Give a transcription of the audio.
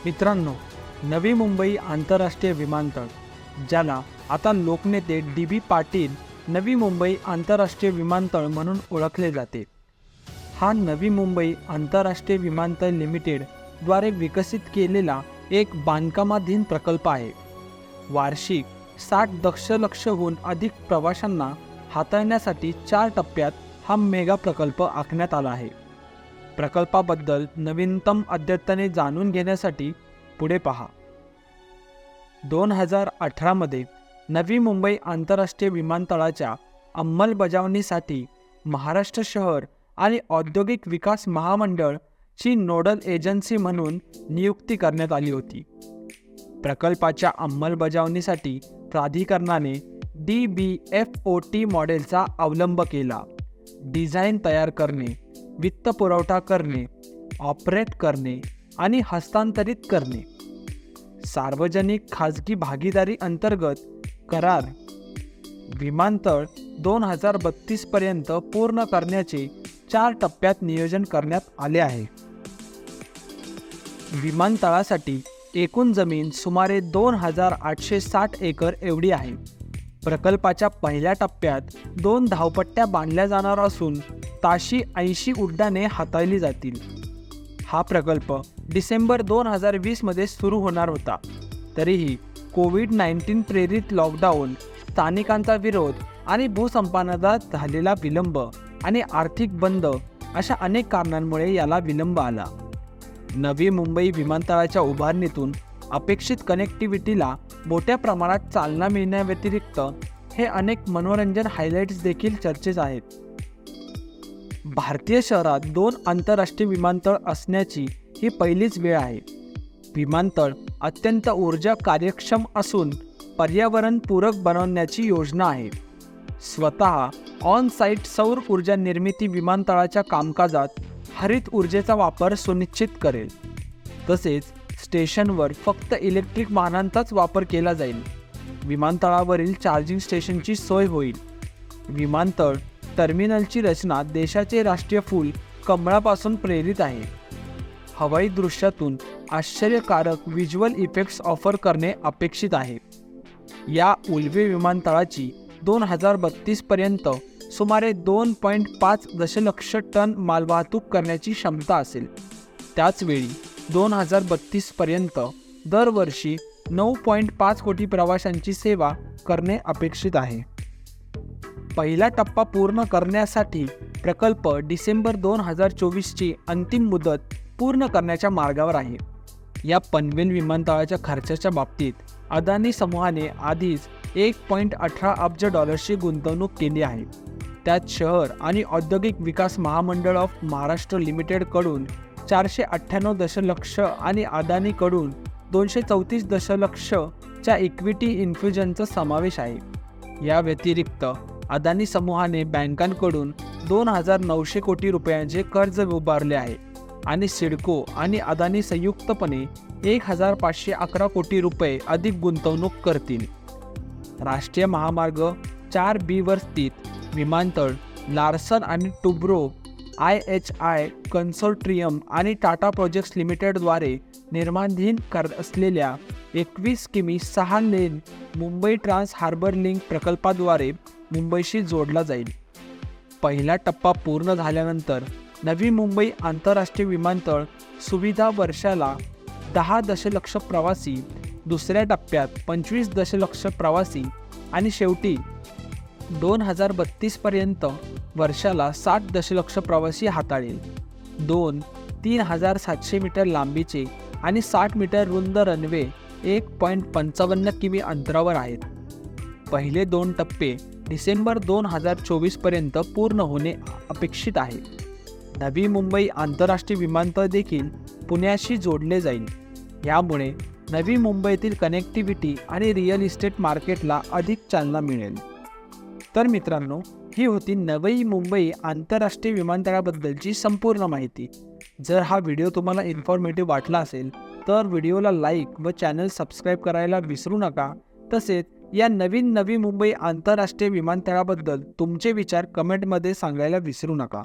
मित्रांनो, नवी मुंबई आंतरराष्ट्रीय विमानतळ, ज्याला आता लोकनेते डी.बी. पाटील नवी मुंबई आंतरराष्ट्रीय विमानतळ म्हणून ओळखले जाते. हा नवी मुंबई आंतरराष्ट्रीय विमानतळ लिमिटेड द्वारे विकसित केलेला एक बांधकामाधीन प्रकल्प आहे. वार्षिक 60 दशलक्षहून अधिक प्रवाशांना हाताळण्यासाठी 4 टप्प्यात हा मेगा प्रकल्प आखण्यात आला आहे. प्रकल्पाबद्दल नवीनतम अद्यतने जाणून घेण्यासाठी पुढे पहा. 2018 मध्ये नवी मुंबई आंतरराष्ट्रीय विमानतळाच्या अंमलबजावणीसाठी महाराष्ट्र शहर आणि औद्योगिक विकास महामंडळ ची नोडल एजन्सी म्हणून नियुक्ती करण्यात आली होती. प्रकल्पाच्या अंमलबजावणीसाठी प्राधिकरणाने DBFOT मॉडेलचा अवलंब केला. डिझाईन तयार करणे, वित्तपुरवठा करणे, ऑपरेट करणे आणि हस्तांतरित करणे, सार्वजनिक खाजगी भागीदारी अंतर्गत करार, विमानतळ 2032 पर्यंत पूर्ण करण्याचे 4 टप्प्यात नियोजन करण्यात आले आहे. विमानतळासाठी एकूण जमीन सुमारे 2860 एकर एवढी आहे. प्रकल्पाच्या पहिल्या टप्प्यात 2 धावपट्ट्या बांधल्या जाणार असून ताशी 80 उड्डाणे हाताळली जातील. हा प्रकल्प डिसेंबर 2020 मध्ये सुरू होणार होता. तरीही कोविड-19 प्रेरित लॉकडाऊन, स्थानिकांचा विरोध आणि भूसंपादनात झालेला विलंब आणि आर्थिक बंद अशा अनेक कारणांमुळे याला विलंब आला. नवी मुंबई विमानतळाच्या उभारणीतून अपेक्षित कनेक्टिव्हिटीला मोठ्या प्रमाणात चालना मिळण्याव्यतिरिक्त हे अनेक मनोरंजन हायलाइट्स देखील चर्चेत आहेत. भारतीय शहरात 2 आंतरराष्ट्रीय विमानतळ असण्याची ही पहिलीच वेळ आहे. विमानतळ अत्यंत ऊर्जा कार्यक्षम असून पर्यावरणपूरक बनवण्याची योजना आहे. स्वतः ऑन साईट सौर ऊर्जा निर्मिती विमानतळाच्या कामकाजात हरित ऊर्जेचा वापर सुनिश्चित करेल. तसेच स्टेशनवर फक्त इलेक्ट्रिक वाहनांचाच वापर केला जाईल. विमानतळावरील चार्जिंग स्टेशनची सोय होईल. विमानतळ टर्मिनलची रचना देशाचे राष्ट्रीय फूल कमळापासून प्रेरित आहे. हवाई दृश्यातून आश्चर्यकारक व्हिज्युअल इफेक्ट्स ऑफर करणे अपेक्षित आहे. या उल्वे विमानतळाची 2032 पर्यंत सुमारे 2.5 दशलक्ष टन मालवाहतूक करण्याची क्षमता असेल. त्याचवेळी 2032 पर्यंत दरवर्षी 9.5 कोटी प्रवाशांची सेवा करणे अपेक्षित आहे. पहिला टप्पा पूर्ण करण्यासाठी प्रकल्प डिसेंबर 2024 ची अंतिम मुदत पूर्ण करण्याच्या मार्गावर आहे. या पनवेल विमानतळाच्या खर्चाच्या बाबतीत अदानी समूहाने आधीच $1.18 अब्ज गुंतवणूक केली आहे. त्यात शहर आणि औद्योगिक विकास महामंडळ ऑफ महाराष्ट्र लिमिटेडकडून 498 दशलक्ष आणि अदानीकडून 234 दशलक्षच्या इक्विटी इन्फ्युजनचा समावेश आहे. या व्यतिरिक्त अदानी समूहाने बँकांकडून 2,900 कोटी रुपयांचे कर्ज उभारले आहे आणि सिडको आणि अदानी संयुक्तपणे 1,511 कोटी रुपये अधिक गुंतवणूक करतील. राष्ट्रीय महामार्ग 4B वर स्थित विमानतळ लार्सन आणि टुब्रो IHI कन्सोर्टियम आणि टाटा प्रोजेक्ट्स लिमिटेडद्वारे निर्माणाधीन असलेल्या 21 किमी 6 लेन मुंबई ट्रान्स हार्बर लिंक प्रकल्पाद्वारे मुंबईशी जोडला जाईल. पहिला टप्पा पूर्ण झाल्यानंतर नवी मुंबई आंतरराष्ट्रीय विमानतळ सुविधा वर्षाला 10 दशलक्ष प्रवासी, दुसऱ्या टप्प्यात 25 दशलक्ष प्रवासी आणि शेवटी 2032 पर्यंत वर्षाला 60 दशलक्ष प्रवासी हाताळेल. 3,700 मीटर लांबीचे आणि 60 मीटर रुंद रनवे 1.55 किमी अंतरावर आहेत. पहिले 2 टप्पे डिसेंबर 2024 पर्यंत पूर्ण होणे अपेक्षित आहे. नवी मुंबई आंतरराष्ट्रीय विमानतळ देखील पुण्याशी जोडले जाईल. यामुळे नवी मुंबईतील कनेक्टिव्हिटी आणि रिअल इस्टेट मार्केटला अधिक चालना मिळेल. तर मित्रांनो, ही होती नवी मुंबई आंतरराष्ट्रीय विमानतळाबद्दलची संपूर्ण माहिती. जर हा व्हिडिओ तुम्हाला इन्फॉर्मेटिव्ह वाटला असेल तर व्हिडिओला लाईक व चॅनल सबस्क्राईब करायला विसरू नका. तसेच या नवी मुंबई आंतरराष्ट्रीय विमानतळाबद्दल तुमचे विचार कमेंटमध्ये सांगायला विसरू नका.